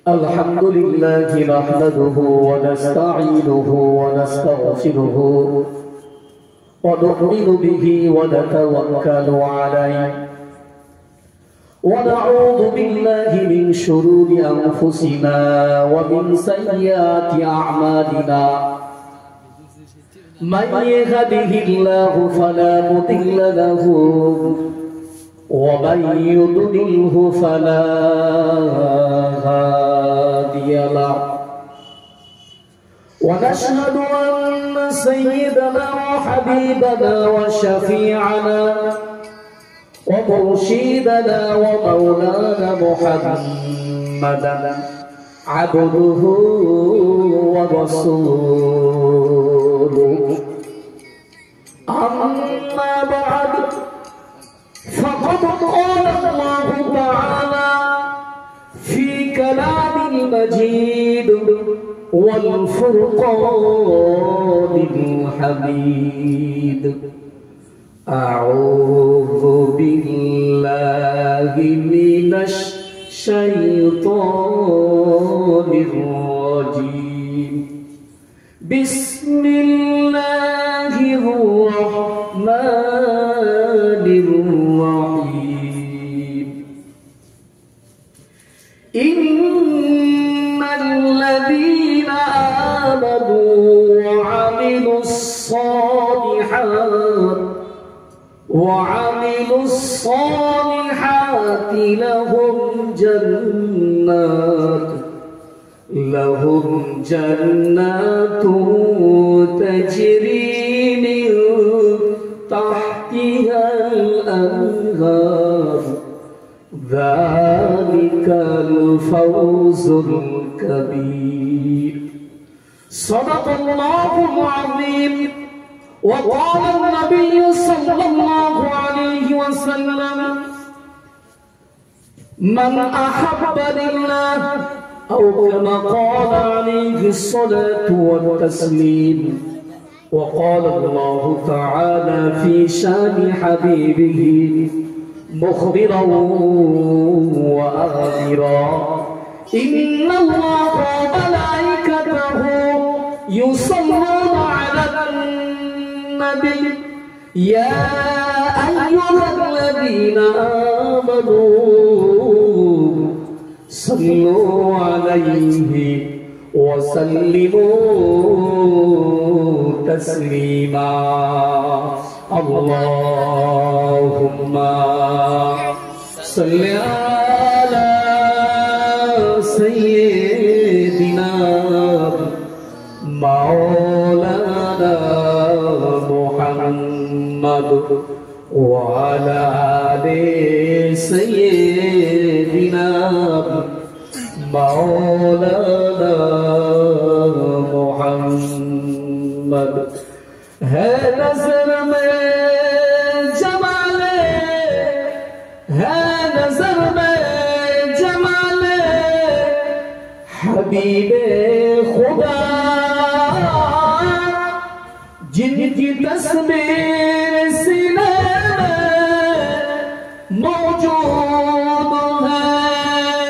الحمد لله نحمده ونستعينه ونستغفره ونؤمن به ونتوكل عليه ونعوذ بالله من شرور أنفسنا ومن سيئات أعمالنا من يهده الله فلا مضل له ومن يضلله فلا هادي له ونشهد أن سيدنا وحبيبنا وشفيعنا ومرشدنا ومولانا محمدا عبده ورسوله أما بعد فقد قال الله تعالى في كلام المجيد والفرقان الحميد أعوذ بالله من الشيطان الرجيم بسم الله الرحمن الرحيم إن الذين آمنوا وعملوا الصالحات لهم جنات تجري من تحتها الأنهار ذلك الفوز الكبير صدق الله العظيم وقال النبي صلى الله عليه وسلم من أحب لله أو كما قال عليه الصلاة والتسليم وقال الله تعالى في شان حبيبه مخبرا وأخبرا إن الله وملائكته يصلون على النبي يا أيها الذين آمنوا صلوا عليه وسلموا تسليما اللهم صل على سيدنا مولانا محمد وعلى آل سيدنا مولانا محمد ہے نظر میں جمال ہے نظر میں جمال حبیب خدا جن کی تصویر سینے میں موجود ہے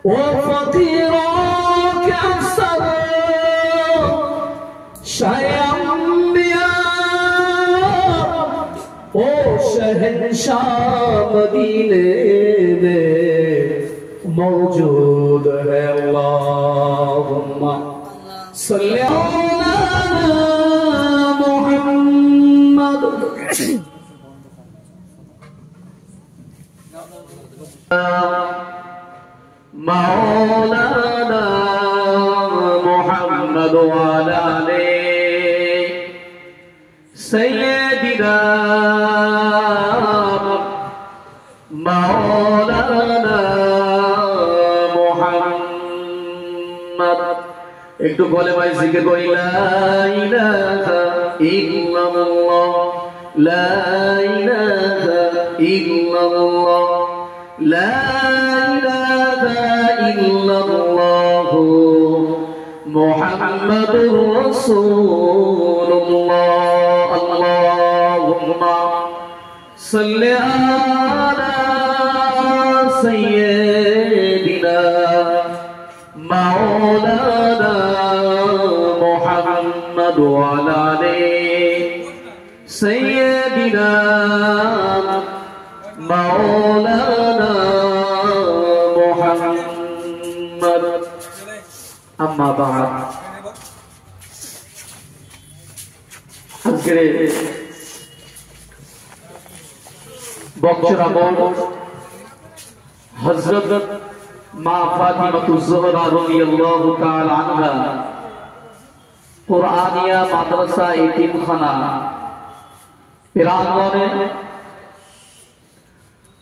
وہ فقیروں کے افسر شاہ انبیاء وہ شہنشاہ مدینے میں موجود ہے اللہم صلی علی محمد مولانا محمد وعلى آل سيدنا مولانا محمد একটু বলে ভাই জিকির করি লা ইলাহা ইল্লাল্লাহ লা ইলাহা ইল্লাল্লাহ লা ইলাহা ইল্লাল্লাহ মুহাম্মাদুর রাসূলুল্লাহ আল্লাহুম্মা সাল্লি আলা سيدنا مولانا محمد وعلى آله سيدنا مولانا محمد أما بعد আজকের বক্তব্য হযরত মা ফাতিমাতুজ জোহরা রাদিয়াল্লাহু তাআলা আনহা কুরআনিয়া মাদ্রাসা এতিমখানা প্রাঙ্গণে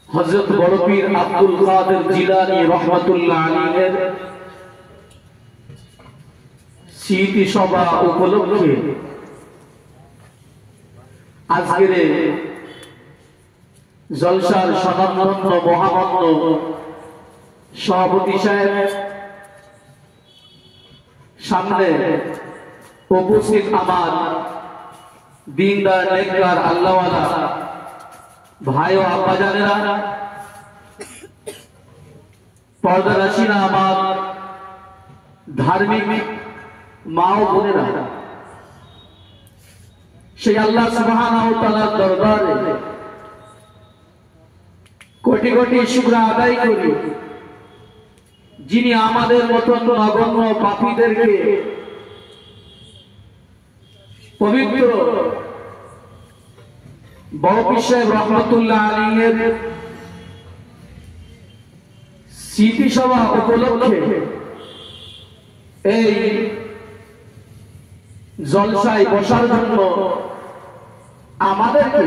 হযরত বড় পীর আব্দুল কাদের জিলানী রাহমাতুল্লাহ আলাইহির স্মৃতি সভা উপলক্ষে আজকের জলসার স্বনামধন্য মহামান্য সভাপতি সাহেব সামনে উপস্থিত আমার দিনদার নেককার আল্লাহওয়ালা ভাই ও আব্বাজানেরা, পর্দারাশিরা, আমার ধার্মিক মা ও বোনেরা, সেই আল্লাহ সুবহানাহু ওয়া তাআলার দরবারে কোটি কোটি শুকর আদায় করি, যিনি আমাদের মতন নগণ্য পাপীদেরকে পবিত্র বড় পীর সাহেব রহমতুল্লাহ আলাইহির স্মৃতি সভা উপলক্ষে এই জলসায় বসার জন্য আমাদেরকে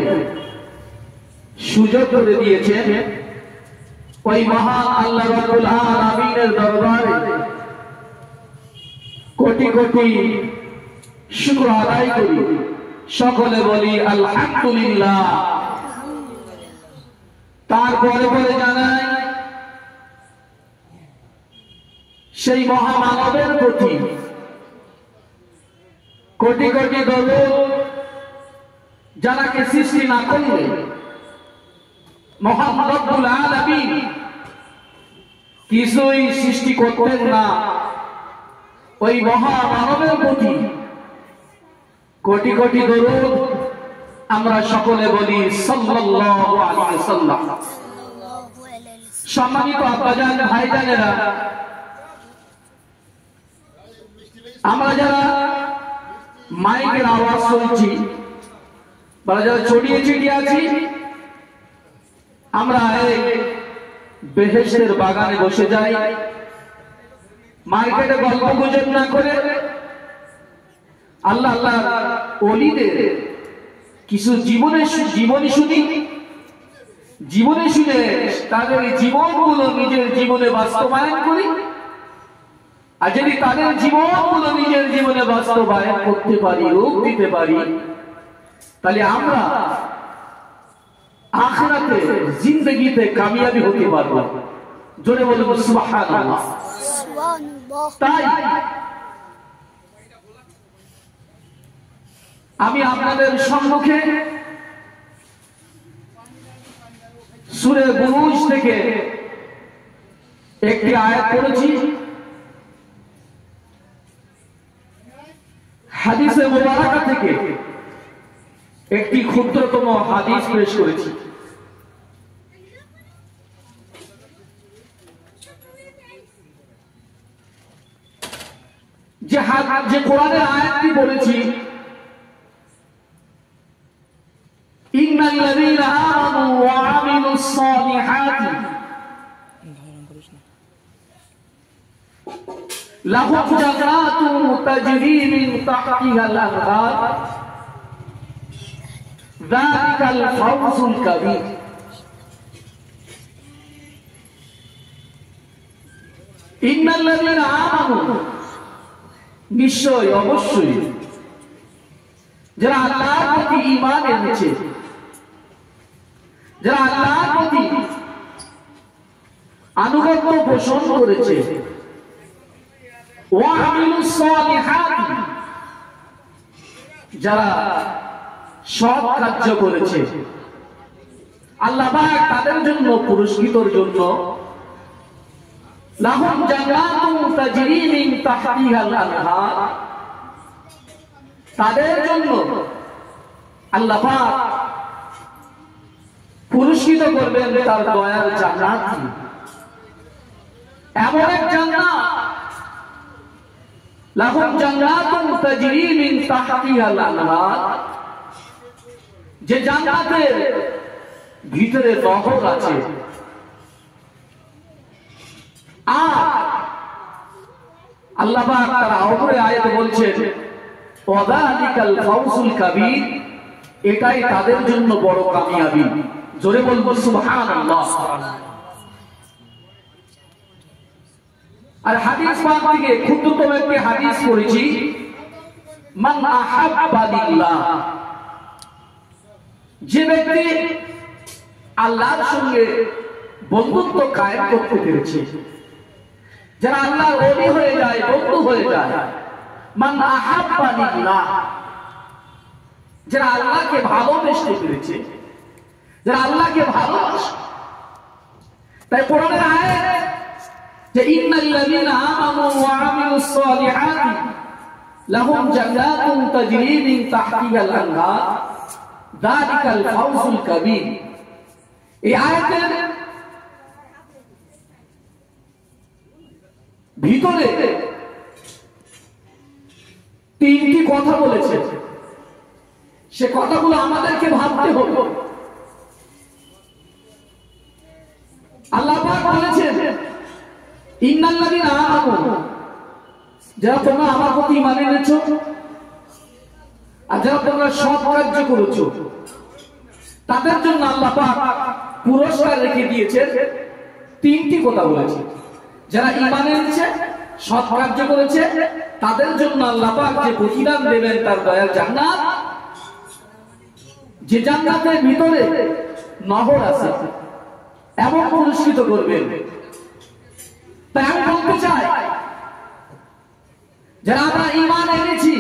সুযোগ করে দিয়েছেন। ওই মহান আল্লাহ রাব্বুল আলামিনের দরবারে কোটি কোটি শুকর আদায় করি, সকলে বলি আলহামদুলিল্লাহ। তারপরে পরে জানাই সেই মহামানবের প্রতি কোটি কোটি দরুদ, যারাকে সৃষ্টি না করলে মহান রব্বুল আলামিন কিছুই সৃষ্টি করতেন না। ওই মহামানবের প্রতি কোটি কোটি দরুদ আমরা সকলে বলি সাল্লাল্লাহু আলাইহি ওয়াসাল্লাম। সম্মানিত আব্বাজান ভাইজানেরা, আমরা যারা মাইকের আওয়াজ শুনছি বা যারা ছড়িয়ে ছিটিয়ে আছি, আমরা এই বেহেশতের বাগানে বসে যাই, মার্কেটে গল্প গুজব না করে আল্লাহ আল্লাহ ওলিদের কিছু জীবনী শুনি, জীবনে শুনে তাদের জীবনগুলো নিজের জীবনে বাস্তবায়ন করি। আর যদি তাদের জীবনগুলো নিজের জীবনে বাস্তবায়ন করতে পারি, রূপ দিতে পারি, তাহলে আমরা আখিরাতে জিন্দেগিতে কামিয়াবি হতে পারব। জোরে বলুন সুবহানাল্লাহ। তাই আমি আপনাদের সম্মুখে সূরা বুরুজ থেকে একটি আয়াত পড়েছি, হাদিসে মুবারাকা থেকে একটি ক্ষুদ্রতম হাদিস পেশ করেছি। যে কোরআনের আয়াতটি বলেছি, ইন্নাল্লাযীনা আমানু ওয়া আমিলুস সালিহাতি লাহুম জান্নাতুন তাজরি মিন তাহতিহাল আনহার যালিকাল ফাওজুল কাবীর। ইন্নাল্লাযীনা আমানু, নিশ্চয় অবশ্যই যারা আল্লাহর প্রতি ঈমান এনেছে, যারা আল্লাহর প্রতি আনুগত্য পোষণ করেছে, ওয়া আমিলুস সালিহাত, যারা সৎ কার্য করেছে, আল্লাহ পাক তাদের জন্য পুরস্কৃতর জন্য লাহুম জান্নাতুন তাজরি মিন তাহতিহাল আনহার, তাদের জন্য আল্লাহ পাক পুরস্কৃত করবেন তার দয়ার জান্নাত। এমন এক জান্নাত, লাহুম জান্নাতুন তাজরি মিন তাহতিহাল আনহার, যে জান্নাতের ভিতরে নহর আছে। আর আল্লাহ পাক তার অপরে আয়াতে বলছেন ওয়াযালিকাল ফাওজুল কাবীর, এটাই তাদের জন্য বড় কামিয়াবি। জোরে বলবো সুবহানাল্লাহ। আর হাদিস পাক থেকে ক্ষুদ্রতম একটি হাদিস পড়েছি, মান আহাব্বা লিল্লাহ, যে ব্যক্তি আল্লাহর সঙ্গে বন্ধুত্ব কায়েম করতে পেরেছে, যারা আল্লাহর ওলি হয়ে যায়, বন্ধু হয়ে যায়, মান আহাব্বা লিল্লাহ, যারা আল্লাহকে ভালোবেসে পেরেছে, যারা আল্লাহকে ভালোবাসে। তাই কোরআনের আয়াত যে ইন্নাল্লাযীনা আমানু ওয়া আমিলুস সালিহাতি লাহুম জান্নাতুন তাজরি মিন তাহতিহাল আনহার যালিকাল ফাওজুল কাবীর, এই আয়াতের ভিতরে তিনটি কথা বলেছে। সে কথাগুলো আমাদেরকে ভাবতে হবে। আল্লাহ পাক বলেছেন ইন্নাল্লাযীনা আমানু, যারা তোমরা আমার প্রতি ঈমান এনেছো আর যারা তোমরা সৎ কার্য করেছো, তাদের জন্য আল্লাহ পাক পুরস্কার রেখে দিয়েছে। তিনটি কথা বলেছে, যারা ঈমান এনেছে, সৎ কার্য করেছে, তাদের জন্য আল্লাহ পাক যে প্রতিদান দেবেন তার দয়ার জান্নাত, যে জান্নাতের ভিতরে নহর আছে, এমন পুরস্কৃত করবেন। তাই আমি বলতে চাই, যারা আমরা ঈমান এনেছি,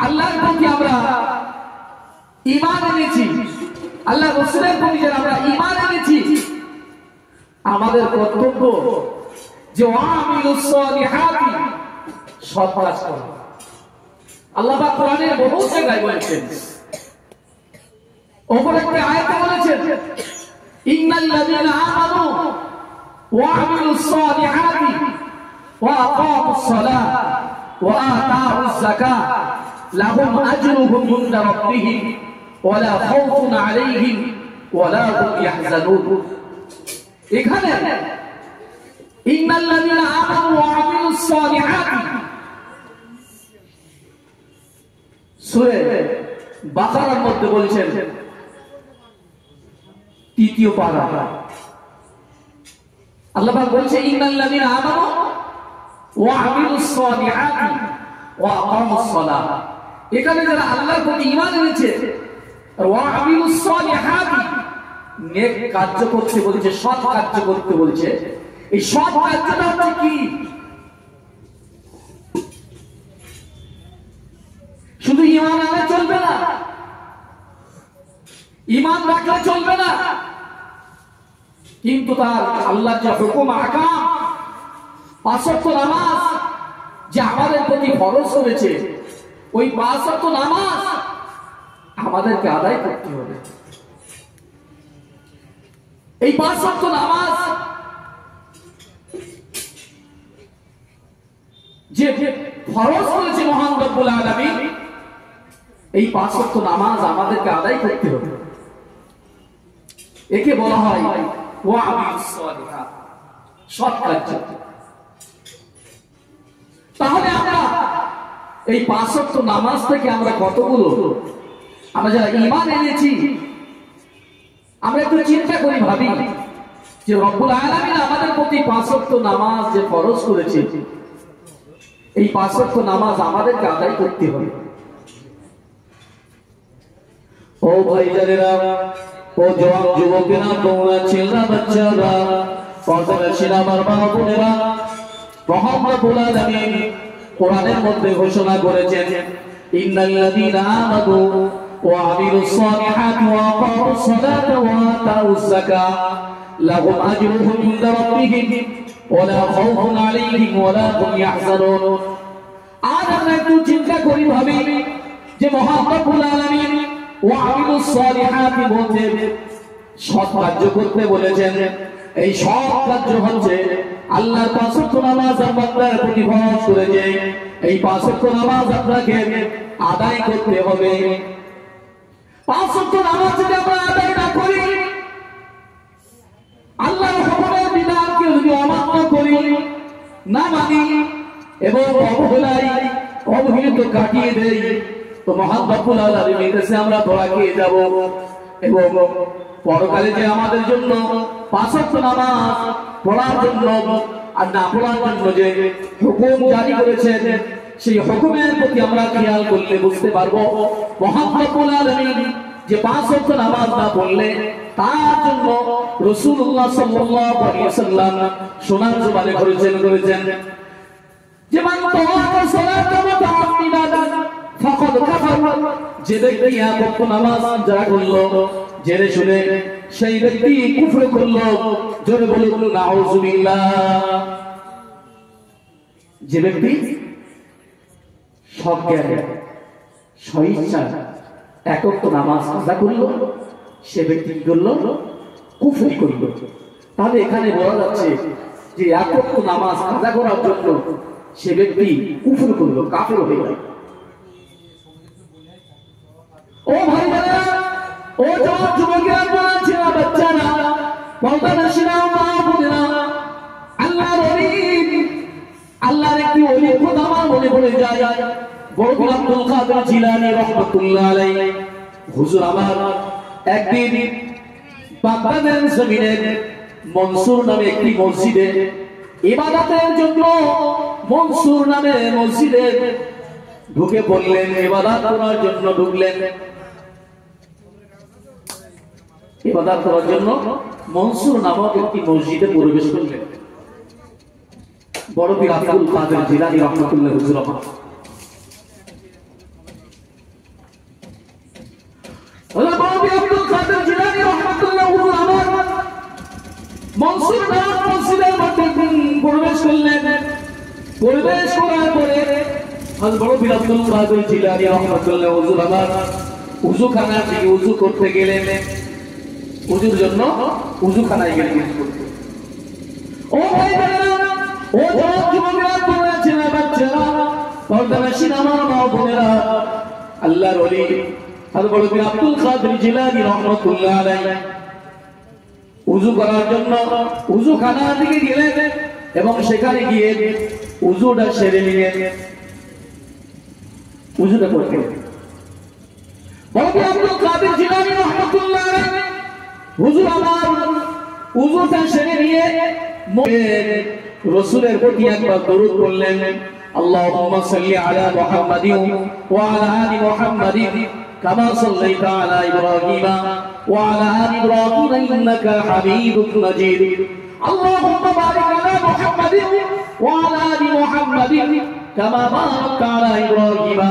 আল্লাহর প্রতি আমরা ঈমান এনেছি, আল্লাহ রাসূলের প্রতি যারা আমরা ঈমান এনেছি, আমাদের কর্তব্য যে ওয়ামিলুস সালিহাতি, সৎ কাজ করা। আল্লাহ পাক কোরআনে বহু জায়গায় বলেছেন, ওপরে একটা আয়াতে বলেছেন ইন্নাল্লাযীনা আমানু ওয়া আমিলুস সালিহাতি ওয়া আকামুস সালাহ ওয়া আতাউজ যাকাহ লাহুম আজরুহুম ইনদা রাব্বিহিম ওয়া লা খাউফুন আলাইহিম ওয়া লা হুম ইয়াহজানুন। এখানে ইন্নাল্লাযীনা আমানু ওয়া আমিলুস সালিহাতি সূরা বাকারার মধ্যে বলেছেন, তৃতীয় পারা আল্লাহ পাক বলছে ইন্নাল্লাযীনা আমানু ওয়া আমিলুস সালিহাতি ওয়া আকামুস সালাহ। এখানে যারা আল্লাহর প্রতি ঈমান এনেছে, ওয়া আমিলুস সালিহাতি, নেক কার্য করতে বলেছে, সৎ কার্য করতে বলেছে। এই সৎ কার্যটা হচ্ছে কি? শুধু ঈমান আনলে চলবে না, ঈমান রাখলে চলবে না, কিন্তু তার আল্লাহর যে হুকুম আহকাম, পাঁচ ওয়াক্ত নামাজ যে আমাদের প্রতি ফরজ করেছে, ওই পাঁচ ওয়াক্ত নামাজ আমাদেরকে আদায় করতে হবে। এই পাঁচ ওয়াক্ত নামাজ যে ফরজ করেছে মহান রব্বুল আলামিন, এই পাঁচ ওয়াক্ত নামাজ আমাদেরকে আদায় করতে হবে। একে বলা হয় ওয়া আমিলুস সালিহাত, সৎ কার্য। তাহলে আমরা এই পাঁচ ওয়াক্ত নামাজ থেকে আমরা কতগুলো, আমরা যারা ঈমান এনেছি, আমরা একটু চিন্তা করি, ভাবি যে রব্বুল আলামিন আমাদের প্রতি পাঁচ ওয়াক্ত নামাজ যে ফরজ করেছে, এই পাঁচ ওয়াক্ত নামাজ আমাদেরকে আদায় করতে হবে। ও ভাইজানেরা, ও জওয়ান যুবকেরা, তোমরা ছেলেরা, বাচ্চারা, পর্দার ছেলে আমার মা বোনেরা, মহান রব্বুল আলামিন কোরআনের মধ্যে ঘোষণা করেছেন ইন্নাল্লাযীনা আমানু ওয়া আমিলুস সালিহাতি ওয়া আকামুস সালাতা ওয়া আতাউজ যাকাহ লাহুম আজরুহুম ইনদা রাব্বিহিম ওয়া লা খাউফুন আলাইহিম ওয়া লা হুম ইয়াহজানুন। আর আমরা একটু চিন্তা করি ভাবি যে মহান রব্বুল আলামিন ওয়া আমিলুস সালিহাতি বলছেন, সৎ কার্য করতে বলেছেন। এই সৎ কার্য হচ্ছে আল্লাহর পাঁচ ওয়াক্ত নামাজ বান্দার প্রতি ফরজ করেছে। এই পাঁচ ওয়াক্ত নামাজ আপনাকে আদায় করতে হবে। পাঁচ ওয়াক্ত নামাজ যদি আমরা আদায় না করি, আল্লাহর হুকুমের বিধানকে যদি অমান্য করি, না মানি এবং অবহেলিত কাটিয়ে দেই, তো মহান রব্বুল আলামিনের কাছে আমরা ধরা খেয়ে যাব। এবং পরকালে যে আমাদের জন্য পাঁচ ওয়াক্ত নামাজ পড়ার জন্য আর না পড়ার জন্য যে হুকুম জারি করেছেন, সেই হুকুমের প্রতি আমরা খেয়াল করলে বুঝতে পারবো মহান রব্বুল আলামিন যে পাঁচ ওয়াক্ত নামাজ না পড়লে তার জন্য রাসূলুল্লাহ সাল্লাল্লাহু আলাইহি ওয়াসাল্লাম সুনান জবানে করেছেন যে মান তাওয়াক্কা সালাতা মুতাআম্মিদান ফাকাদ কাফার। যে ব্যক্তি এক ওয়াক্ত নামাজ যারা করলো জেনে শুনে, সেই ব্যক্তি কুফর করলো। জোরে বলুন নাউযুবিল্লাহ। যে ব্যক্তি সজ্ঞানে স্বইচ্ছায় এক ওয়াক্ত নামাজ কাজা করলো, সে ব্যক্তি কি করলো? কুফরি করলো। তাহলে এখানে বলা যাচ্ছে যে এক ওয়াক্ত নামাজ কাজা করার জন্য সে ব্যক্তি কুফর করলো, কাফের হয়ে গেল। ও ভাই বোনেরা, ও জওয়ান যুবকেরা, বোনেরা, বাচ্চারা, পর্দানশীলা মা বোনেরা, আল্লাহর ওলি, আল্লাহর একটি ওলি খোদা আমার মনে পড়ে যায়, বড় পীর আব্দুল কাদের জিলানী রাহমাতুল্লাহ আলাইহি। হুজুর আমার একদিন বাগদাদের জমিনে মনসুর নামে একটি মসজিদে ইবাদতের জন্য মনসুর নামে মসজিদে ঢুকে পড়লেন, ইবাদত করার জন্য ঢুকলেন। ইবাদত করার জন্য মনসুর নামক একটি মসজিদে প্রবেশ করলেন। বড় পীর আব্দুল কাদের জিলানী রাহমাতুল্লাহ হুজুর আমার মনসুর নামক মসজিদের মধ্যে প্রবেশ করলেন। প্রবেশ করার পরে বড় পীর আব্দুল কাদের জিলানী রাহমাতুল্লাহ হুজুর আমার উযুখানা থেকে উযু করতে গেলেন। উযুর জন্য উযুখানায় গেলেন উযু করতে। ও ভাই বোনেরা, ও জওয়ান যুবকেরা, বোনেরা, বাচ্চারা, পর্দানশীল আমার মা বোনেরা, আল্লাহর ওলি আর বড় পীর আব্দুল কাদের জিলানী রাহমাতুল্লাহ আলাইহি উযু করার জন্য উযুখানা থেকে গেলেন এবং সেখানে গিয়ে উযুটা সেরে নিলেন। উযুটা করতে বড় পীর আব্দুল কাদের জিলানী রাহমাতুল্লাহ আলাইহি হুজুর আমার উযুটা সেরে নিয়ে রাসূলের প্রতি একবার দরুদ পড়লেন। আল্লাহুম্মা সাল্লি আলা মুহাম্মাদিন ওয়া আলা আলি মুহাম্মাদিন কামা সাল্লাইতা আলা ইব্রাহিমা ওয়া আলা আলি ইব্রাহিমা ইন্নাকা হামিদুম মাজিদ। আল্লাহুম্মা বারিক আলা মুহাম্মাদিন ওয়া আলা আলি মুহাম্মাদিন কামা বারাকতা আলা ইব্রাহিমা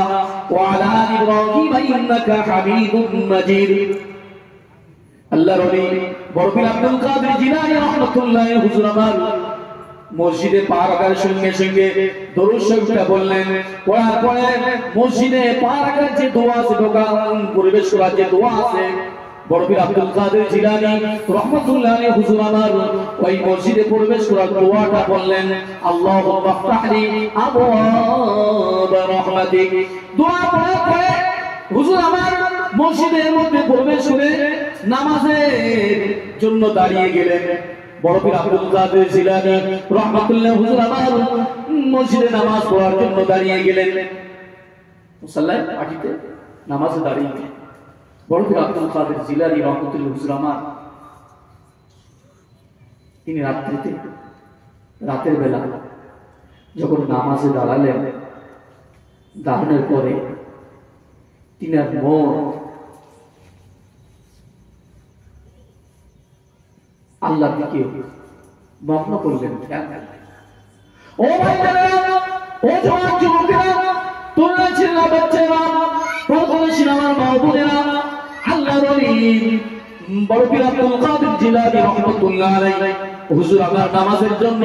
ওয়া আলা আলি ইব্রাহিমা ইন্নাকা হামিদুম মাজিদ। আল্লাহর ওলি বড় পীর আব্দুল কাদের জিলানী রাহমাতুল্লাহ হুজুর আমার মসজিদে পা রাখার সঙ্গে সঙ্গে দরুদ শরীফটা বললেন। পড়ার পরে মসজিদে পা রাখার যে দোয়া আছে, প্রবেশ করার যে দোয়া আছে, বড় পীর আব্দুল কাদের জিলানী রাহমাতুল্লাহ আলাইহি হুজুর আমার ওই মসজিদে প্রবেশ করার দোয়াটা বললেন, আল্লাহুম্মা ফতাহলি আবওয়াব রাহমাতিক। দোয়া পড়ার পরে হুজুর আমার মসজিদের মধ্যে প্রবেশ করে নামাজের জন্য দাঁড়িয়ে গেলেন। বড় পীর আব্দুল কাদের জিলানী রাহমাতুল্লাহ হুজুর আমার মসজিদে নামাজ পড়ার জন্য দাঁড়িয়ে গেলেন। মুসাল্লায় পাটিতে নামাজে দাঁড়িয়ে গেলেন। বড় পীর আব্দুল কাদের জিলানী রাহমাতুল্লাহ হুজুর আমার তিনি রাতের বেলা যখন নামাজে দাঁড়ালেন, দাঁড়ানোর পরে তিনার মন আল্লাহর দিকে মগ্ন করলেন। ও ভাইরা, ও জওয়ান যুবকেরা, তোমরা ছেলেরা, বাচ্চারা, পর্দানশীল আমার মা বোনেরা, আল্লাহর ওলি বড় পীর আব্দুল কাদের জিলানী রাহমাতুল্লাহ আলাইহি হুজুর আমার নামাজের জন্য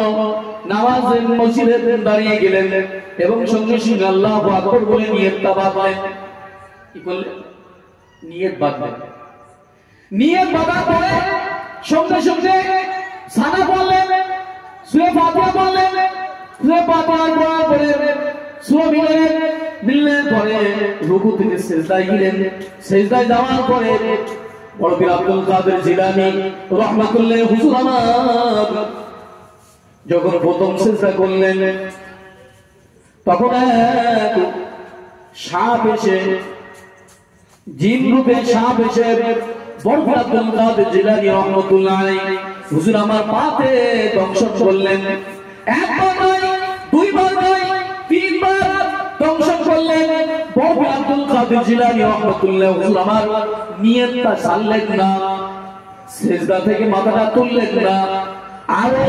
নামাজের মসজিদে দাঁড়িয়ে গেলেন এবং সঙ্গে সঙ্গে আল্লাহু আকবার বলে নিয়তটা বাঁধলেন। কি করলেন? নিয়ত বাঁধলেন। নিয়ত বাঁধার পরে সঙ্গে সঙ্গে সানা বললেন, সূরা ফাতিহা বললেন, সূরা ফাতিহা পড়ার পরে সূরা মিললেন পরে রুকু থেকে সিজদায় গেলেন। সিজদায় যাওয়ার পরে বড় পীর আব্দুল কাদের জিলানী রাহমাতুল্লাহ হুজুর আমার যখন প্রথম সিজদা করলেন তখন এক সাপ এসে জিন রূপে সাপ এসে বড় পীর আব্দুল কাদের জিলানী রাহমাতুল্লাহ আলাইহি হুজুর আমার পাতে দংশন করলেন। একবার নয়, দুইবার নয়, তিনবার দংশন করলেন। বড় পীর আব্দুল কাদের জিলানী রাহমাতুল্লাহ হুজুর আমার নিয়তটা ছাড়লেন না, সিজদা থেকে মাথাটা তুললেন না। আরো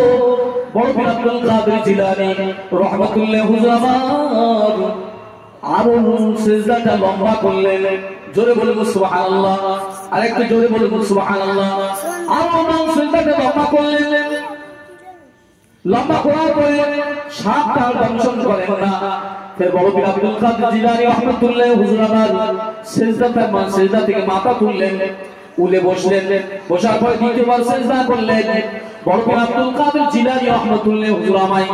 বড় পীর আব্দুল কাদের জিলানী রাহমাতুল্লাহ হুজুর আমার আরো সিজদাটা লম্বা করলেন। জোরে বলবো সুবহানাল্লাহ, আরেকটু জোরে বলবো সুবহানাল্লাহ। আরো সিজদাটা লম্বা করলেন। লম্বা করার পরে সাপটা দংশন করেন না। ফের বড় পীর আব্দুল কাদের জিলানী রাহমাতুল্লাহ হুজুর আমার সিজদা থেকে মাথা তুললেন, উলে বসলেন। বসার পরে দ্বিতীয়বার সিজদা করলেন। বড় পীর আব্দুল কাদের জিলানী রাহমাতুল্লাহ হুজুর আমায়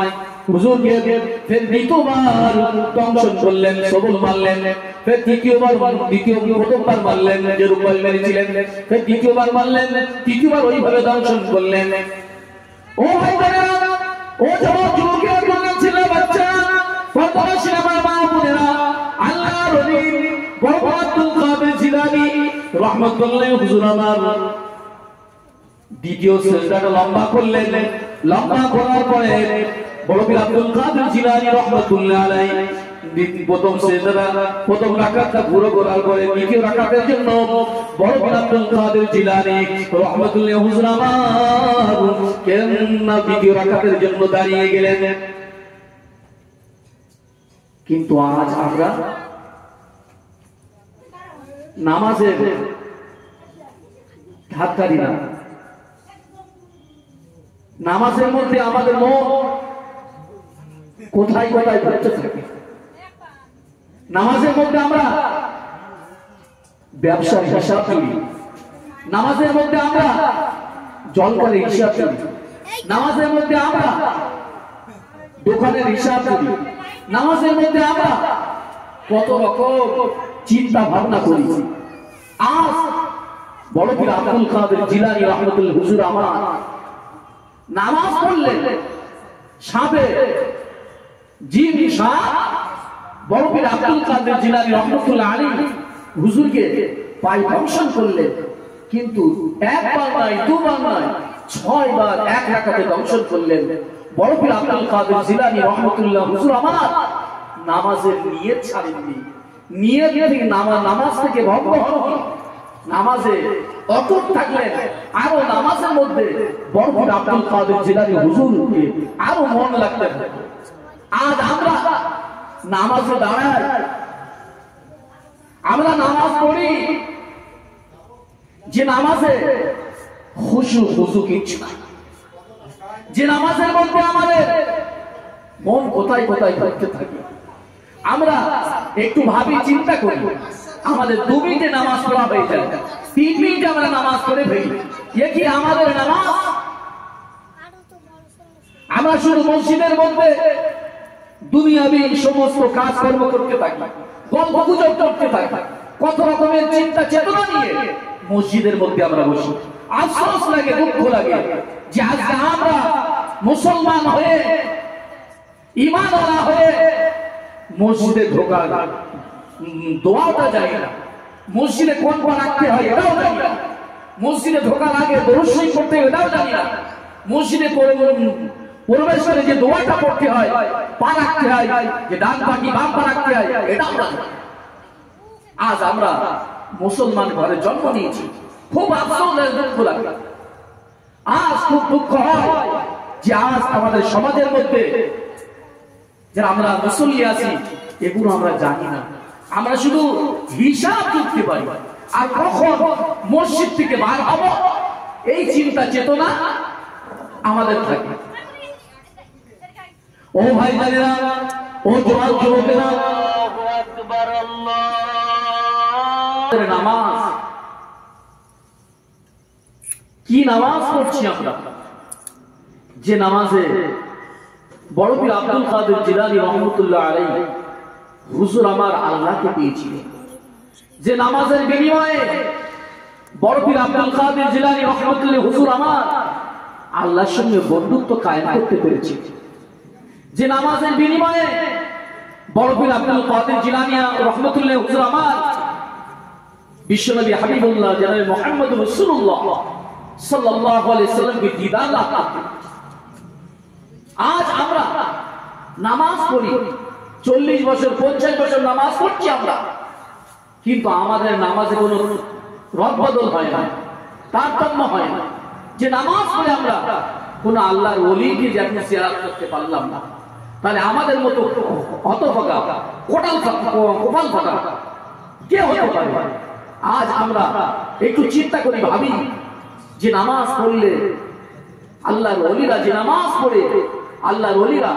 হুজুরকে ফের দ্বিতীয়বার দংশন করলেন, সবল মারলেন। ফের প্রথমবার মারলেন যে রূপাল মেরেছিলেন, ফের দ্বিতীয়বার মারলেন, তৃতীয়বার ওইভাবে দংশন করলেন। ও ভাই বোনেরা, ও যুবকের কন্যা ছিল বাচ্চা, পর্দাবাসী আমার মা বোনেরা, আল্লাহর ওলি বড় পীর আব্দুল কাদের জিলানী রাহমাতুল্লাহ হুজুর আমার দ্বিতীয় সিজদাটা লম্বা করলেন। লম্বা করার পরে বড় পীর আব্দুল কাদের জিলানী রাহমাতুল্লাহ আলাইহি প্রথম সিজদাটা প্রথম রাকাতটা পুরো করার পরে দ্বিতীয় রাকাতের জন্য বড় পীর আব্দুল কাদের জিলানী রাহমাতুল্লাহ হুজুর আমার কেননা দ্বিতীয় রাকাতের জন্য দাঁড়িয়ে গেলেন। কিন্তু আজ আমরা নামাজের ধাক্কারি না, নামাজের মধ্যে আমাদের মন কোথায় কোথায় ঘুরতে থাকে। নামাজের মধ্যে আমরা ব্যবসার হিসাব করি, নামাজের মধ্যে আমরা জলকারের হিসাব করি, নামাজের মধ্যে আমরা দোকানের হিসাব করি, নামাজের মধ্যে আমরা কত রকম চিন্তা ভাবনা করি। আজ বড় পীর আব্দুল কাদের জিলানী রাহমাতুল্লাহ হুজুর আমার নামাজ পড়লেন, সাপে জিন সাপ বড় পীর আব্দুল কাদের জিলানী রাহমাতুল্লাহ আলাইহি হুজুরকে পায়ে দংশন করলেন। কিন্তু একবার নয়, দুবার নয়, 6 বার এক রাকাতে দংশন করলেন। বড় পীর আব্দুল কাদের জিলানী রাহমাতুল্লাহ হুজুর আমার নামাজের নিয়ত ছাড়েননি, নিয়ত থেকে নামাজ থেকে ভঙ্গ হননি, নামাজে অটুট থাকলেন। আরো নামাজের মধ্যে বড় পীর আব্দুল কাদের জিলানী হুজুরকে আরো মন লাগতেন। আজ আমরা নামাজে দাঁড়াই, আমরা নামাজ পড়ি, যে নামাজে খুশু কিচ্ছু নাই, যে নামাজের মধ্যে আমাদের মন কোথায় কোথায় ঘুরতে থাকে। আমরা একটু ভাবি, চিন্তা করি, আমাদের 2 মিনিটে নামাজ পড়া হয়ে যায়, 3 মিনিটে আমরা নামাজ পড়ে ফেলি। এ কি আমাদের নামাজ? আমরা শুধু মসজিদের মধ্যে দুনিয়াবি সমস্ত কাজকর্ম করতে থাকি, গল্প গুজব করতে থাকি, কত রকমের চিন্তা চেতনা নিয়ে মসজিদের মধ্যে আমরা বসি। আফসোস লাগে, দুঃখ লাগে যে আজকে আমরা মুসলমান হয়ে, ঈমানওয়ালা হয়ে মসজিদে ঢোকার দোয়াটা জানি না, মসজিদে কোন পা রাখতে হয় এটাও জানি না, মসজিদে ঢোকার আগে দরুদ শরীফ পড়তে হয় এটাও জানি না, মসজিদে প্রবেশ করে যে দোয়াটা পড়তে হয়, পা রাখতে হয়, যে ডান পা কি বাম পা রাখতে হয় এটাও জানি না। আজ আমরা মুসলমান ঘরে জন্ম নিয়েছি, খুব আফসোস আর দুঃখ লাগে। আজ খুব দুঃখ হয় যে আজ আমাদের সমাজের মধ্যে যারা আমরা মুসল্লি আছি এগুলো আমরা জানি না, আমরা শুধু হিসাব করতে পারি। আর কখন মসজিদ থেকে বার হব এই চিন্তা চেতনা আমাদের থাকে। ও ভাই জানেরা, ও জওয়ান যুবকেরা, নামাজ কি নামাজ পড়ছি আমরা, যে নামাজে বড় পীর আব্দুল কাদের জিলানী রহমতুল্লাহ আলাইহি হুজুর আমার আল্লাহকে পেয়েছিলেন, যে নামাজের বিনিময়ে বড় পীর আব্দুল কাদের জিলানী রহমতুল্লাহ হুজুর আমার আল্লাহর সঙ্গে বন্ধুত্ব কায়েম করতে পেরেছে, যে নামাজের বিনিময়ে বড় পীর আব্দুল কাদের জিলানী রহমতুল্লাহ হুজুর আমার বিশ্বনবী হাবিবুল্লাহ জনাবে মুহাম্মদ রাসূলুল্লাহ সাল্লাল্লাহু আলাইহি সাল্লামকে দিদার লাভ করতে। আজ আমরা নামাজ পড়ি, 40 বছর 50 বছর নামাজ পড়ছি আমরা, কিন্তু আমাদের নামাজে কোনো রদবদল হয় না, তারতম্য হয় না, যে নামাজ পড়ে আমরা কোন আল্লাহর ওলিকে যেমন জিয়ারত করতে পারলাম না, তাহলে আমাদের মতো হতভাগা কোপাল ফাটা কে হতে পারে? আজ আমরা একটু চিন্তা করি, ভাবি যে নামাজ পড়লে আল্লাহর ওলিরা, যে নামাজ পড়ে আল্লাহর ওলিরা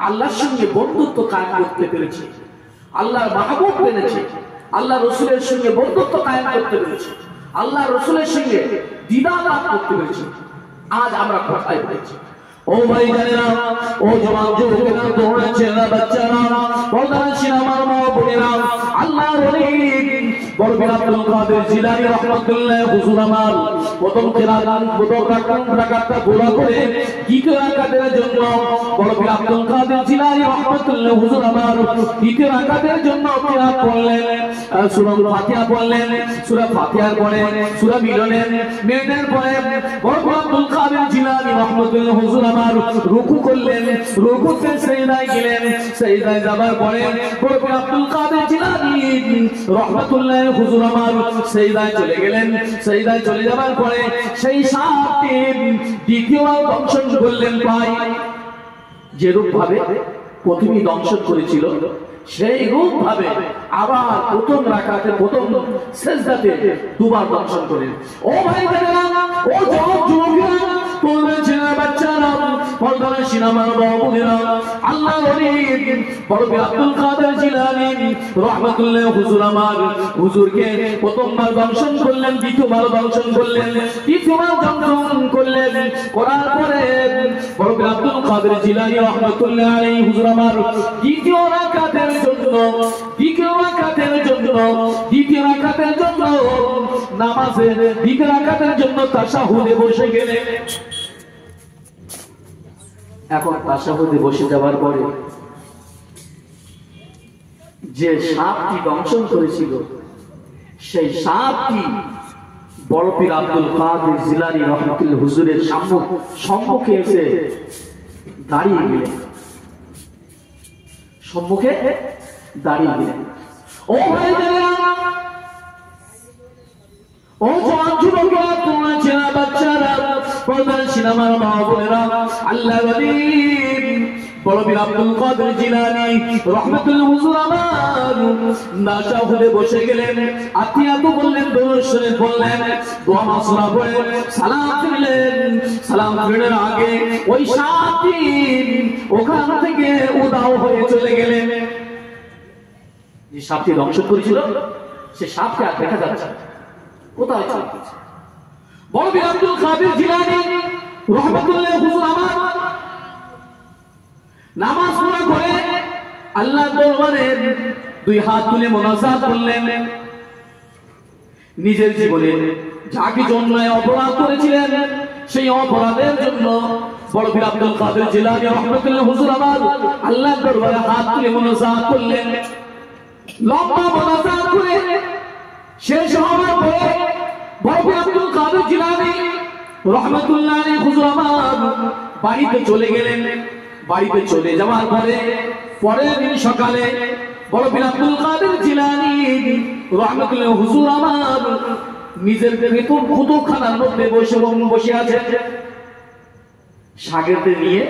আল্লাহর সঙ্গে বন্ধুত্ব কায়েম করতে পেরেছে, আল্লাহর মাহবুব পেয়েছে, আল্লাহ রসুলের সঙ্গে বন্ধুত্ব কায়েম করতে পেরেছে, আল্লাহ রসুলের সঙ্গে দিদার লাভ করতে পেরেছে। আজ আমরা কোথায় পেয়েছি? ও ভাই জানেরা, ও জওয়ান যুবকেরা, তোমরা ছেলেরা, বাচ্চারা, পর্দার সিনেমার মা বোনেরা, আল্লাহর ওলি বড় পীর আব্দুল কাদের জিলানী রহমাতুল্লাহ হুজুর আমার প্রথম রাকাতটা পুরো করে দ্বিতীয় রাকাতের জন্য বড় পীর আব্দুল কাদের জিলানী রহমাতুল্লাহ হুজুর আমার দ্বিতীয় রাকাতের জন্য কিরাত করলেন, সূরা ফাতিহা পড়লেন, সূরা ফাতিহার পরে সূরা মিলনের পরে বড় পীর আব্দুল কাদের জিলানী রহমাতুল্লাহ হুজুর আমার রুকু করলেন, রুকুতে সিজদায় গেলেন, সিজদায় যাবার পরে বড় পীর আব্দুল কাদের জিলানী রহমাতুল্লাহ হুজুর আমার সিজদায় চলে গেলেন, সিজদায় চলে যাবার পরে সেই সাপটি দ্বিতীয়বার দংশন করলেন, প্রায় যে রূপ ভাবে প্রথমে দংশন করেছিল সেই রূপ ভাবে আবার প্রথম রাকাতে প্রথম সিজদাতে দুবার দংশন করেন। ও ভাই বোনেরা, ও যুবকেরা, তোমরা ছেলেরা, বাচ্চারা, পর্দার সিনেমার বাবুরা, আল্লাহর ওলি বড় পীর আব্দুল কাদের জিলানী রহমাতুল্লাহ হুজুর আমার হুজুরকে প্রথমবার দংশন করলেন, দ্বিতীয়বার দংশন করলেন, তৃতীয়বার দংশন করলেন, করার পরে বড় পীর আব্দুল কাদের জিলানী রহমাতুল্লাহ আলাইহি হুজুর আমার দ্বিতীয় রাকাতের জন্য নামাজের দ্বিতীয় রাকাতের জন্য তাশাহুদে বসে গেলেন। এখন তাশাহুদে বসে যাওয়ার পরে যে সাপটি দংশন করেছিল সেই সাপটি বড় পীর আব্দুল কাদের জিলানী রহমাতুল্লাহ হুজুরের সম্মুখে এসে দাঁড়িয়ে গেলেন, সম্মুখে দাঁড়িয়ে গেলেন। ও ভাই জানেরা, ও জওয়ান যুবকেরা, তোমরা ছেলেরা, বাচ্চারা, পর্দার সিনেমার মা বোনেরা, আল্লাহর ওলি বড় পীর আব্দুল কাদের জিলানী রহমাতুল্লাহ হুজুর আমার তাশাহুদে বসে গেলেন, আতিয়াতু বললেন, দরুদ শরীফ বললেন, দোয়া মাসলা পড়ে সালাম ফিরলেন। সালাম ফিরার আগে ওই সাপটি ওখান থেকে উধাও হয়ে চলে গেলেন। যে সাপটি দংশন করেছিল সে সাপকে আর দেখা যাচ্ছে না, কোথায় চলে গেছে? বড় পীর আব্দুল কাদের জিলানী রহমাতুল্লাহ হুজুর আমার নামাজ পড়া করে আল্লাহর দরবারে দুই হাত তুলে মোনাজাত করলেন। নিজের জীবনে যা কিছু অন্যায় অপরাধ করেছিলেন সেই অপরাধের জন্য বড় পীর আব্দুল কাদের জিলানী রহমাতুল্লাহ হুজুর আমার আল্লাহর দরবারে হাত তুলে মোনাজাত করলেন। লম্বা মোনাজাত করে শেষ হওয়ার পরে বড় পীর আব্দুল কাদের জিলানী রহমাতুল্লাহ আলাইহি হুজুর আমার বাড়িতে চলে গেলেন। বাড়িতে চলে যাওয়ার পরে পরের দিন সকালে বড় পীর আব্দুল কাদের জিলানী রহমাতুল্লাহ হুজুর আমার নিজের ভেতর কুতুবখানার মধ্যে বসে আছেন, শাগিরদের নিয়ে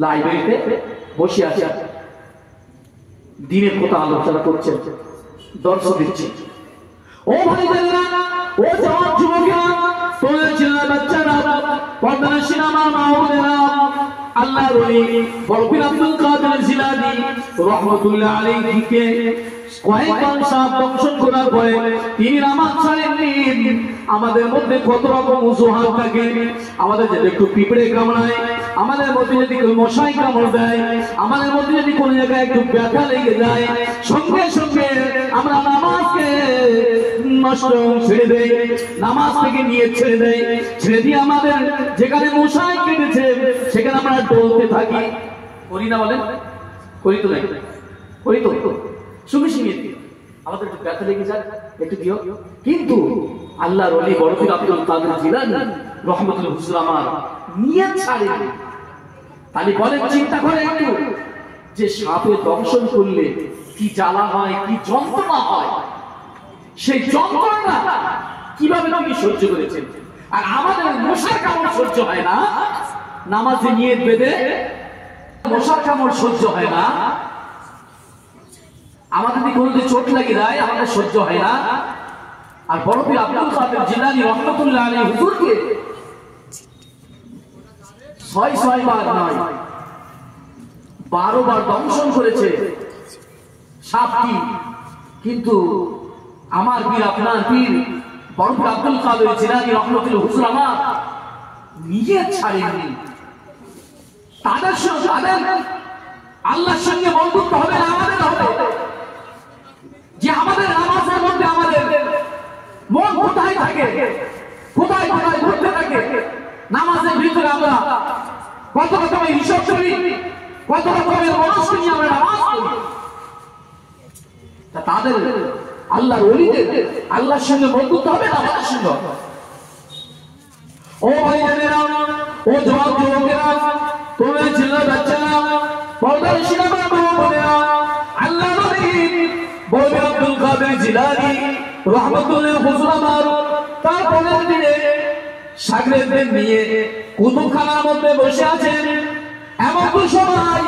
লাইব্রেরিতে বসে আছেন, দিনের কথা আলোচনা করছেন, দর্শ দিচ্ছেন। ও ভাইজানেরা, ও জওয়ান যুবকেরা, তোমরা ছেলেরা, বাচ্চারা, পর্দানশীল আমার মা বোনেরা, আল্লাহর ওলি বরফির আব্দুল কাদের জিলানী রাহমাতুল্লাহ আলাইহিকে কয়েকবার সাপ দংশন করার পরে তিনি নামাজ ছাড়েননি। আমাদের মধ্যে কত রকম অজুহাত থাকে, আমাদের যদি একটু পিঁপড়ে কামড়ায়, আমাদের মধ্যে যদি কেউ মশাই কামড় দেয়, আমাদের মধ্যে যদি কোনো জায়গায় একটু ব্যথা লেগে যায়, সঙ্গে সঙ্গে আমরা নামাজকে নষ্ট ছেড়ে দেই, নামাজ থেকে নিয়ে ছেড়ে দেই, ছেড়ে দিয়ে আমাদের যেখানে মশাই কেটেছে সেখানে আমরা ডলতে থাকি। করি না বলেন? করি তো? নাই করি তো? সঙ্গে সঙ্গে আমাদের একটু ব্যথা লেগে যায়, একটু দিও। কিন্তু আল্লাহর ওলি বরফির আব্দুল কাদের জিলানী রাহমাতুল্লাহ হুজুর আমার নিয়ত ছাড়েনি। তাহলে বলেন, চিন্তা করে একটু যে সাপে দংশন করলে কি জ্বালা হয়, কি যন্ত্রণা হয়, সেই যন্ত্রণা কিভাবে তিনি সহ্য করেছেন। আর আমাদের মশার কামড় সহ্য হয় না, নামাজে নিয়ত বেঁধে মশার কামড় সহ্য হয় না, আমাদের যদি কোনো চোট লাগে যায় আমাদের সহ্য হয় না। আর বরফির আব্দুল কাদের জিলানী রাহমাতুল্লাহ আলাইহি হুজুরকে ৬ বার নয় ১২ বার দংশন করেছে সাপটি, কিন্তু আমার পীর, আপনার পীর বরফির আব্দুল কাদের জিলানী রাহমাতুল্লাহ হুজুর আমার নিয়ত ছাড়েননি। তাদের সঙ্গে তাদের আল্লাহর সঙ্গে বন্ধুত্ব হবে না, আমাদের হবে যে আমাদের নামাজের মধ্যে আমাদের মন কোথায় থাকে, কোথায় কোথায় ঘুরতে থাকে। নামাজের ভিতরে আমরা কত রকমের হিসাব করি, কত রকমের মানুষ নিয়ে আমরা নামাজ করি। তাদের আল্লাহর ওলিদের আল্লাহর সঙ্গে বন্ধুত্ব হবে না আমাদের সঙ্গে। ও ভাইজানেরা, ও জওয়ান যুবকেরা, তোমরা ছেলে বাচ্চারা, পর্দানশীল আমার মা বোনেরা, আল্লাহর ওলি বরফির আব্দুল কাদের জিলানী রাহমাতুল্লাহ হুজুর আমার তারপরের দিনে শাগরেদদের নিয়ে কুতুবখানার মধ্যে বসে আছেন। এমন সময়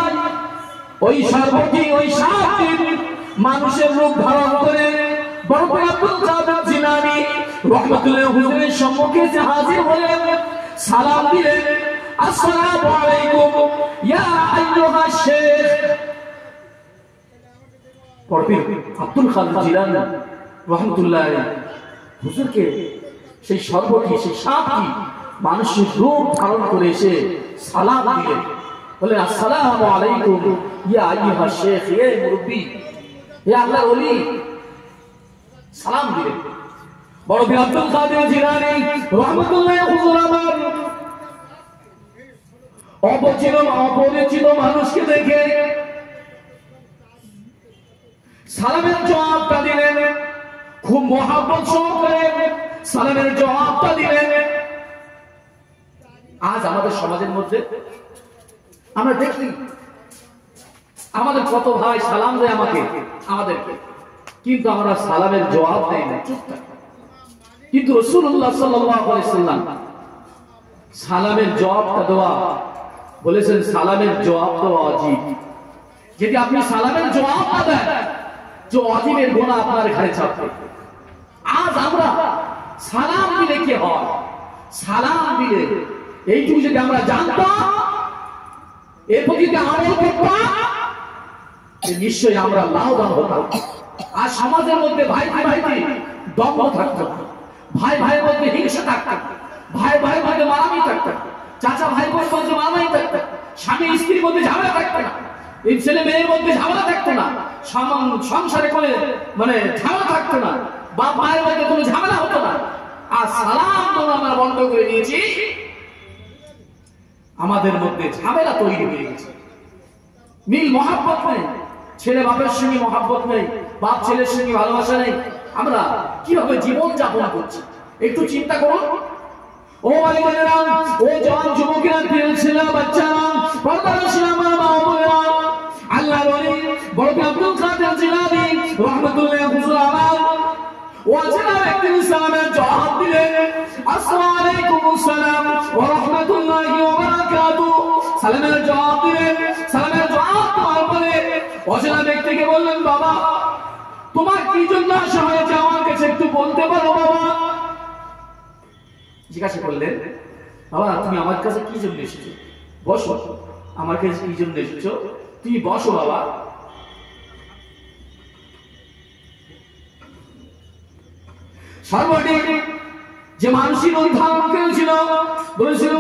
ওই সর্বটি ওই সাপটি মানুষের রূপ ধারণ করে বরফির আব্দুল কাদের জিলানী রাহমাতুল্লাহ হুজুরের সম্মুখে এসে হাজির হলেন, সালাম দিলেন, আসসালামু আলাইকুম ইয়া আইয়ুহাশ শেখ। বরফির আব্দুল কাদের জিলানী রাহমাতুল্লাহ আলাইহি হুজুরকে সেই সর্বটি সেই সাপটি মানুষের রূপ ধারণ করে এসে সালাম দিলেন, বলেন আসসালামু আলাইকুম ইয়া আইয়ুহাশ শেখ, হে মুরব্বি, হে আল্লাহর ওলি, সালাম দিলেন। বরফির আব্দুল কাদের জিলানী রাহমাতুল্লাহ হুজুর আমার অপরিচিত মানুষকে দেখে সালামের জবাবটা দিলেন, খুব মহব্বত সহকারে সালামের জবাবটা দিলেন। আজ আমাদের সমাজের মধ্যে আমরা দেখি আমাদের কত ভাই সালাম দেয় আমাদেরকে, কিন্তু আমরা সালামের জবাব দেই না, চুপ থাকি। কিন্তু রাসূলুল্লাহ সাল্লাল্লাহু আলাইহি সাল্লাম সালামের জবাবটা দেওয়া বলেছেন, সালামের জবাব দেওয়া ওয়াজিব। যদি আপনি সালামের জবাব না দেন, যে ওয়াজিবের গুনাহ আপনার ঘাড়ে চাপবে। আজ আমরা সালাম দিলে কি হয়, সালাম দিলে এইটুকু যদি আমরা জানতাম, এরপর যদি আমল করতাম, নিশ্চয়ই আমরা লাভবান হতাম। আর সমাজের মধ্যে ভাই ভাইতে দ্বন্দ্ব থাকতো, ভাই ভাইয়ের মধ্যে হিংসা থাকতো, ভাই ভাইয়ের মধ্যে মারামারি থাকতো, চাচা ভাই বোনের মধ্যে মারামারি থাকতো, স্বামী স্ত্রীর মধ্যে ঝামেলা থাকতো না, এই ছেলে মেয়ের মধ্যে ঝামেলা থাকতো না, সংসারে করে ঝামেলা থাকতো না, বাপ মায়ের মধ্যে কোনো ঝামেলা হতো না। আর সালাম তো আমরা বন্ধ করে দিয়েছি, আমাদের মধ্যে ঝামেলা তৈরি হয়ে গেছে, মিল মহাব্বত নেই, ছেলে বাপের সঙ্গে মহাব্বত নেই, বাপ ছেলের সঙ্গে ভালোবাসা নেই। আমরা কিভাবে জীবন যাপন করছি একটু চিন্তা করুন। ও ভাইবোনেরা, ও জওয়ান যুবকেরা, ছেলে বাচ্চারা, পর্দানশীল আমার মা বোনেরা, আল্লাহর ওলি বরফির আব্দুল কাদের জিলানী রাহমাতুল্লাহ হুজুর আমার ওয়াজনা ব্যক্তি সালামের জবাব দিলেন, আসসালামু আলাইকুম আসসালাম ওয়া রাহমাতুল্লাহি ওয়া বারাকাতুহু। সালামের জবাব দিলেন, সালামের জবাব দেওয়ার পরে ওয়াজনা ব্যক্তিকে বললেন, বাবা তোমার কি জন্য আসা হয়েছে আমার কাছে একটু বলতে পারো বাবা? জিজ্ঞাসা করলেন, বাবা তুমি আমার কাছে কি জন্য এসেছো? বসো, আমার কাছে কি জন্য এসেছো তুমি বসো বাবা। সর্বটি যে মানসিক ধারণ করেছিল বলেছিল,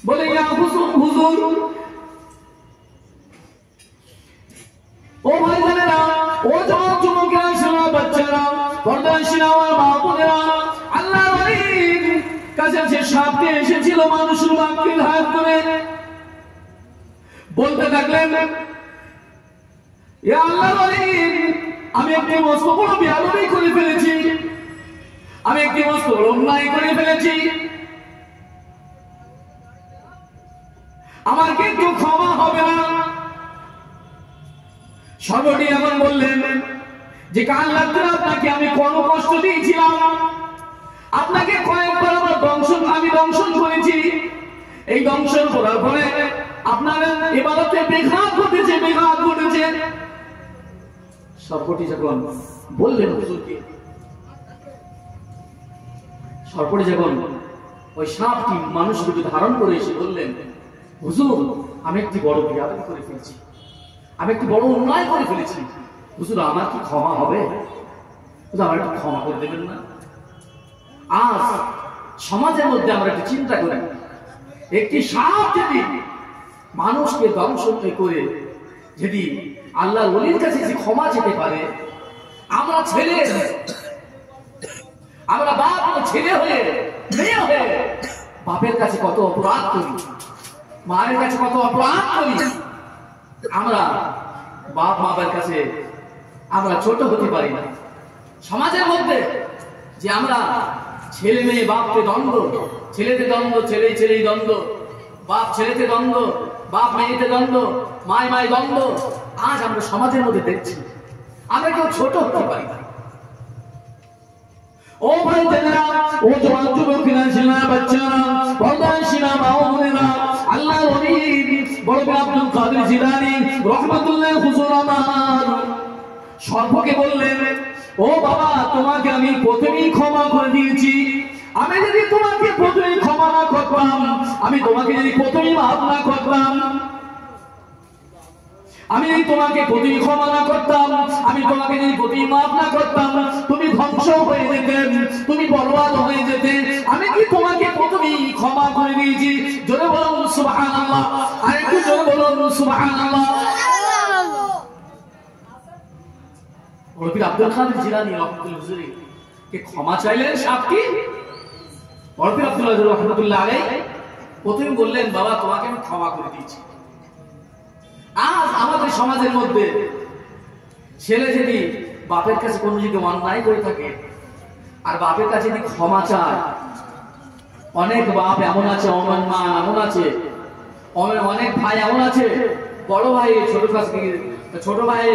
বলে হুজুর, ও ভাই জানেরা, ও জওয়ান যুবকেরা, শোনা বাচ্চারা, পর্দাশীল আমার মা বোনেরা, আল্লাহর ওলির কাছে যে সাপটি এসেছিল মানুষের বাক্যের হাত ধরে বলতে থাকলেন, ইয়া আল্লাহর ওলি, আমি একটি মস্ত বড় বেয়াদবি করে ফেলেছি, আমি একটি মস্ত বড় অন্যায় করে ফেলেছি, আমার কিন্তু ক্ষমা হবে না। সর্বটি এখন বললেন যে কাল রাত্রে আপনাকে আমি কোন কষ্ট দিয়েছিলাম, আপনাকে কয়েকবার আমার আমি দংশন করেছি, এই দংশন করার পরে আপনার ইবাদতে বেঘাত ঘটেছে। সর্বটি যখন বললেন হুজুরকে, সর্বটি যখন ওই সাপটি মানুষ রূপে ধারণ করে এসে বললেন, হুজুর আমি একটি বড় বেয়াদবি করে ফেলেছি, আমি একটি বড় অন্যায় করে ফেলেছি, হুজুর আমার কি ক্ষমা হবে? হুজুর আমার একটু ক্ষমা করে দেবেন না? আজ সমাজের মধ্যে আমরা একটু চিন্তা করি, একটি সাপ যদি মানুষকে দংশন করে যদি আল্লাহর ওলির কাছে যে ক্ষমা যেতে পারে, আমরা ছেলে, আমরা বাপ ছেলে হয়ে মেয়ে হয়ে বাপের কাছে কত অপরাধ করি, মায়ের কাছে কত অপরাধ করি, আমরা বাপ মায়ের কাছে আমরা ছোট হতে পারি না। সমাজের মধ্যে যে আমরা ছেলে মেয়ে বাপকে দ্বন্দ্ব, ছেলেতে দ্বন্দ্ব, ছেলেই দ্বন্দ্ব, বাপ ছেলেতে দ্বন্দ্ব, বাপ মেয়েতে দ্বন্দ্ব, মায় দ্বন্দ্ব, আজ আমরা সমাজের মধ্যে দেখছি, আমরা কেউ ছোট হতে পারি না। ও ভাই জানেরা, ও জওয়ান যুবকেরা, ছেলেরা, বাচ্চারা, পর্দাশীল মা ও বোনেরা, আল্লাহর ওলি বড় পীর আব্দুল কাদের জিলানী রাহমাতুল্লাহ হুজুর আমার সর্বকে বললেন, ও বাবা তোমাকে আমি প্রথমেই ক্ষমা করে দিয়েছি, আমি যদি তোমাকে প্রথমেই ক্ষমা না করতাম, আমি তোমাকে যদি প্রথমেই মাফ না করতাম, আমি যদি তোমাকে প্রথমেই ক্ষমা না করতাম, আমি তোমাকে যদি প্রথমেই মাফ না করতাম, তুমি ধ্বংস হয়ে যেতে, তুমি বরবাদ হয়ে যেতে, আমি কি তোমাকে প্রথমেই ক্ষমা করে দিয়েছি? জোরে বলুন সুবহানাল্লাহ, আর একটু জোরে বলুন সুবহানাল্লাহ। বড় পীর আব্দুল কাদের জিলানী রাহমাতুল্লাহ হুজুরি কে ক্ষমা চাইলেন সাপটি। বড় পীর আব্দুল্লাহ রাহমাতুল্লাহ আলাইহি প্রথমে বললেন, বাবা তোমাকে আমি ক্ষমা করে দিয়েছি। আজ আমাদের সমাজের মধ্যে ছেলে যদি বাপের কাছে কোনো যদি অন্যায় করে থাকে আর বাপের কাছে যদি ক্ষমা চায়, অনেক বাপ এমন আছে, অনেক মা এমন আছে, অনেক ভাই এমন আছে, বড় ভাই ছোট ভাই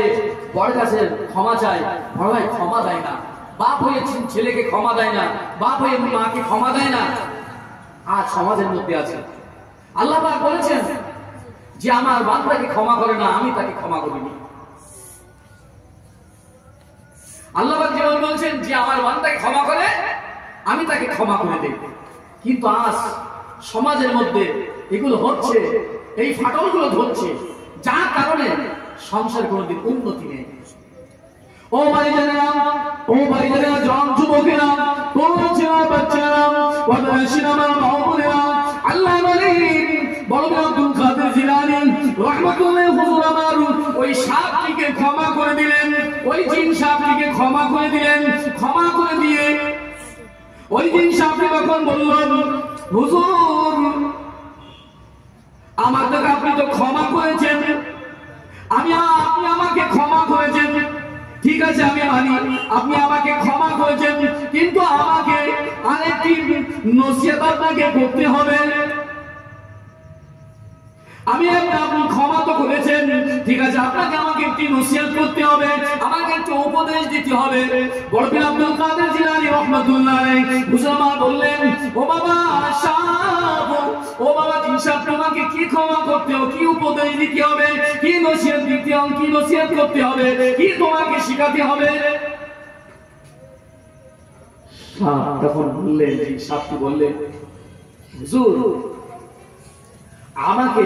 বড় কাছে ক্ষমা চায়, বড় ভাই ক্ষমা দেয় না, বাপ হয়ে ছেলেকে ক্ষমা দেয় না, বাপ হয়ে মাকে ক্ষমা দেয় না। আজ সমাজের মধ্যে আছে। আল্লাহ পাক বলেছেন যে আমার বান্দাকে ক্ষমা করে না, আমি তাকে ক্ষমা করিনি। আল্লাহ পাক যেমন বলছেন যে আমার বান্দাকে ক্ষমা করে, আমি তাকে ক্ষমা করে দেই। কিন্তু আজ সমাজের মধ্যে এগুলো হচ্ছে, এই ফাটলগুলো ধরছে, যার কারণে সংসার কোনোদিন উন্নতি নেই। ও ভাই জানেরা, ও ভাই জানেরা, জওয়ান যুবকেরা, তরুণেরা, বাচ্চারা, পর্দাশীল আমার মা বোনেরা, আল্লাহর ওলি বড় পীর আব্দুল কাদের জিলানী রাহমাতুল্লাহ হুজুর আমার ওই সাপটিকে ক্ষমা করে দিলেন, ওই জিন সাপটিকে ক্ষমা করে দিলেন। ক্ষমা করে দিয়ে ওই জিন সাপটি তখন বললেন, হুজুর আমাকে আপনি তো ক্ষমা করেছেন, আপনি আমাকে ক্ষমা করেছেন, ঠিক আছে আমি মানি আপনি আমাকে ক্ষমা করেছেন, কিন্তু আমাকে আরেকটি নসিহত আপনাকে করতে হবে। আমি আপনি ক্ষমা তো করেছেন, ঠিক আছে আপনাকে আমাকে একটি নসিহত করতে হবে, আমাকে একটু উপদেশ দিতে হবে। বড় পীর আব্দুল কাদের জিলানী রাহমাতুল্লাহ আলাইহি হুজুর বললেন, ও বাবা সাপ, ও বাবা জিন সাপ, তোমাকে কি ক্ষমা করতে হবে, কি উপদেশ দিতে হবে, কি নসিহত দিতে হবে, কি নসিহত করতে হবে, কি তোমাকে শিখাতে হবে। তখন বললেন, সাপটি বললেন, হুজুর আমাকে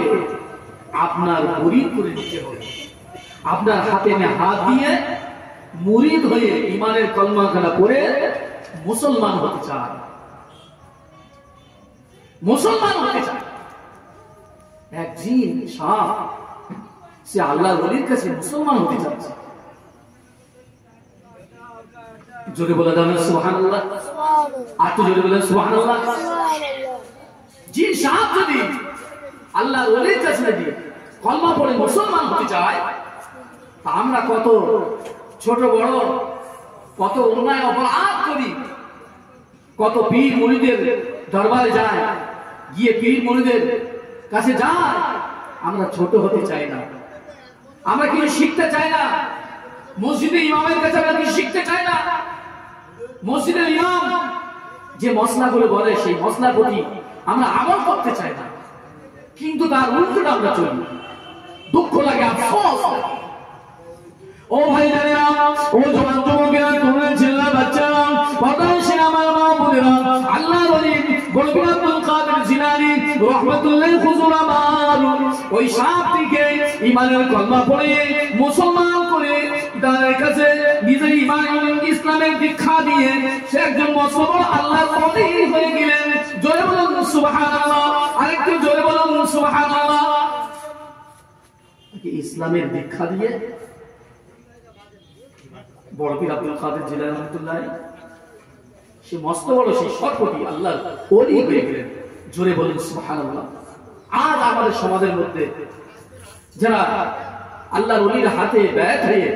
আপনার মুরিদ করে দিতে হবে, আপনার হাতে হাত দিয়ে মুরিদ হয়ে ইমানের কলমাখানা পড়ে মুসলমান হতে চায়, মুসলমান হতে চায়। এক জিন সাপ সে আল্লাহর ওলির কাছে মুসলমান হতে চাচ্ছে। জোরে বলে দাও সুবহানাল্লাহ, আর তো জোরে বলে সুবহানাল্লাহ। জিন সাপ যদি আল্লাহর ওলির কাছে দিয়ে কলমা পড়ে মুসলমান হতে চায়, তা আমরা কত ছোট বড় কত অন্যায় অপরাধ করি, কত পীর মুরিদের দরবারে যায়, গিয়ে পীর মুরিদের কাছে যায়, আমরা ছোট হতে চাই না, আমরা কিছু শিখতে চাই না, মসজিদে ইমামের কাছে আমরা কিছু শিখতে চাই না। মসজিদের ইমাম যে মসলাগুলো বলে সেই মসলার প্রতি আমরা আমল করতে চাই না, কিন্তু তার উল্টোটা আমরা চলি। দুঃখ লাগে, আফসোস লাগে। ও ভাই জানেরা, ও জওয়ান যুবকেরা, তোমরা ছেলেরা, বাচ্চারা, পর্দাশীল আমার মা বোনেরা, আল্লাহর ওলি গলবি আব্দুল কাদের জিলানী রাহমাতুল্লাহ হুজুর আমার ওই সাপটিকে ঈমানের কলমা পড়ে মুসলমান করে তার কাছে নিজের ঈমান ইসলামের দীক্ষা দিয়ে সে একজন মুসলমান আল্লাহর ওলি হয়ে গেলেন। জোরে বলুন সুবহানাল্লাহ, আরেকটু জোরে বলুন সুবহানাল্লাহ। ইসলামের দীক্ষা দিয়ে বড় পীর আব্দুল কাদের জিলানী রাহমাতুল্লাহ সে মস্ত বড় সেই সর্বটি আল্লাহর ওলি হয়ে গেলেন। জোরে বলুন সুবহানাল্লাহ। আজ আমাদের সমাজের মধ্যে যারা আল্লাহর ওলির হাতে ব্যয় হয়ে,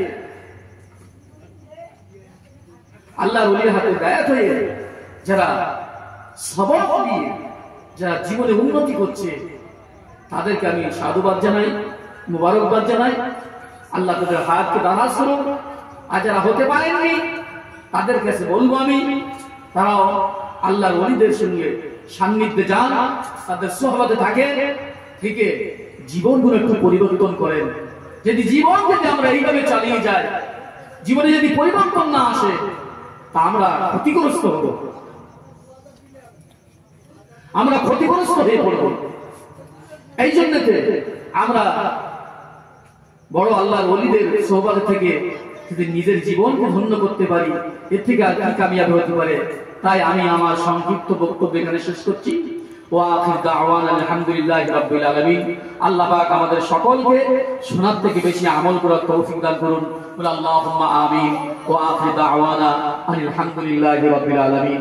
আল্লাহর ওলির হাতে ব্যয় হয়ে যারা সবক দিয়ে যারা জীবনে উন্নতি করছে, তাদেরকে আমি সাধুবাদ জানাই, মুবারকবাদ জানাই। আল্লাহ তাদের হাতকে দারাজ করুন। আর যারা হতে পারেননি তাদের কাছে বলবো আমি, তারাও আল্লাহর ওলিদের সঙ্গে সান্নিধ্যে যান, তাদের সোহবতে থাকেন, থেকে জীবনগুলো একটু পরিবর্তন করেন। যদি আমরা এইভাবে চালিয়ে যাই, জীবনে যদি পরিবর্তন না আসে, তা আমরা ক্ষতিগ্রস্ত হব, আমরা ক্ষতিগ্রস্ত হয়ে পড়ব। এই জন্য আমরা বড় আল্লাহর ওলিদের সোহবত থেকে যদি নিজের জীবনকে ধন্য করতে পারি, এর থেকে আর কি কামিয়াবি হতে পারে। তাই আমি আমার সংক্ষিপ্ত বক্তব্য এখানে শেষ করছি। ওয়া আখির দাওয়ানা আলহামদুলিল্লাহি রাব্বিল আলামিন। আল্লাহ পাক আমাদের সকলকে শোনার থেকে বেশি আমল করার তৌফিক দান করুন। বলে আল্লাহুম্মা আমিন। ওয়া আখির দাওয়ানা আলহামদুলিল্লাহি রাব্বিল আলামিন।